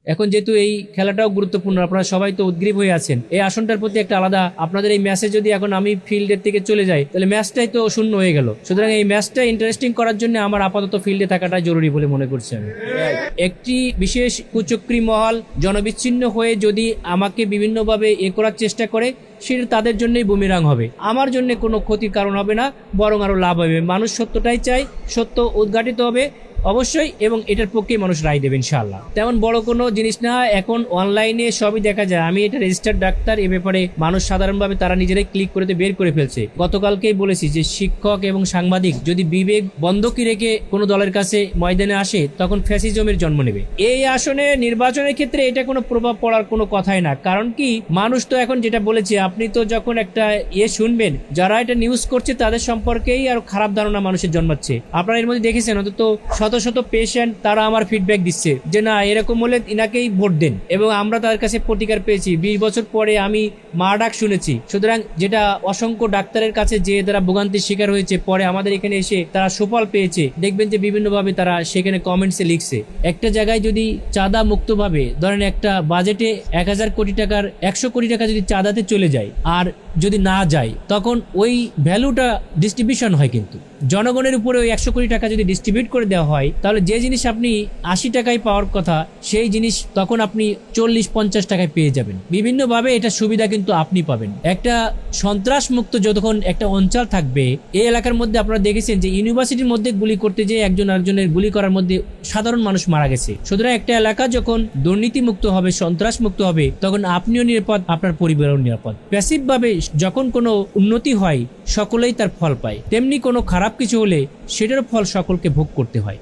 এখন যেহেতু এই খেলাটাও গুরুত্বপূর্ণ, আপনারা সবাই তো উদ্গ্রীব হয়ে আছেন এই আসনটার প্রতি একটা আলাদা, আপনাদের এই ম্যাচে যদি এখন আমি ফিল্ডের থেকে চলে যাই তাহলে ম্যাচটাই তো শূন্য হয়ে গেল। সুতরাং এই ম্যাচটা ইন্টারেস্টিং করার জন্য আমার আপাতত ফিল্ডে থাকাটা জরুরি বলে মনে করছি আমি। একটি বিশেষ কুচক্রী মহল জনবিচ্ছিন্ন হয়ে যদি আমাকে বিভিন্নভাবে করার চেষ্টা করে, সেটা তাদের জন্যই বুমেরাং হবে, আমার জন্য কোনো ক্ষতির কারণ হবে না, বরং আরো লাভ হবে। মানুষ সত্যটাই চাই, সত্য উদ্ঘাটিত হবে অবশ্যই, এবং এটার পক্ষে মানুষ রায় দেবে ইনশাআল্লাহ। তেমন বড় কোনো জিনিস না, এখন অনলাইনে সবই দেখা যায়। আমি এটা রেজিস্টার্ড ডাক্তার, এ ব্যাপারে মানুষ সাধারণভাবে তারা নিজেরাই ক্লিক করে বের করে ফেলছে। গতকালকেই বলেছি যে শিক্ষক এবং সাংবাদিক যদি বিবেক বন্ধকি রেখে কোনো দলের কাছে ময়দানে আসে তখন ফ্যাসিজমের জন্ম নেবে। এই আসনে নির্বাচনের ক্ষেত্রে এটা কোনো প্রভাব পড়ার কোনো কথাই না, কারণ কি মানুষ তো এখন যেটা বলেছে, আপনি তো যখন একটা শুনবেন যারা এটা নিউজ করছে তাদের সম্পর্কেই আর খারাপ ধারণা মানুষের জন্মাচ্ছে। আপনারা এর মধ্যে দেখেছেন অন্তত শত শত পেশেন্ট তারা আমার ফিডব্যাক দিচ্ছে যে না এরকম হলে ইনাকেই ভোট দেন, এবং আমরা তাদের কাছে প্রতিকার পেয়েছি। 20 বছর পরে আমি মা ডাক শুনেছি। সুতরাং যেটা অসংখ্য ডাক্তারের কাছে যে তারা ভোগান্তির শিকার হয়েছে, পরে আমাদের এখানে এসে তারা সুফল পেয়েছে, দেখবেন যে বিভিন্নভাবে তারা সেখানে কমেন্টসে লিখছে। একটা জায়গায় যদি চাঁদা মুক্তভাবে ধরেন একটা বাজেটে 1000 কোটি টাকার 100 কোটি টাকা যদি চাঁদাতে চলে যায় আর যদি না যায়, তখন ওই ভ্যালুটা ডিস্ট্রিবিউশন হয়। কিন্তু জনগণের উপরে ওই 100 কোটি টাকা যদি ডিস্ট্রিবিউট করে দেওয়া হয়, তাহলে যে জিনিস আপনি 80 টাকায় পাওয়ার কথা সেই জিনিস তখন আপনি 40-50 টাকায় পেয়ে যাবেন। বিভিন্নভাবে এটা সুবিধা কিন্তু আপনি পাবেন। একটা সন্ত্রাস মুক্ত যতক্ষণ একটা অঞ্চল থাকবে, এই এলাকার মধ্যে আপনারা দেখেছেন যে ইউনিভার্সিটির মধ্যে গুলি করতে যেয়ে একজন আরেকজনের গুলি করার মধ্যে সাধারণ মানুষ মারা গেছে। সুতরাং একটা এলাকা যখন দুর্নীতি মুক্ত হবে, সন্ত্রাস মুক্ত হবে, তখন আপনিও নিরাপদ, আপনার পরিবারও নিরাপদ। প্যাসিভ ভাবে যখন কোনো উন্নতি হয় সকলেই তার ফল পায়, তেমনি কোনো খারাপ কিছু হলে সেটার ফল সকলকে ভোগ করতে হয়।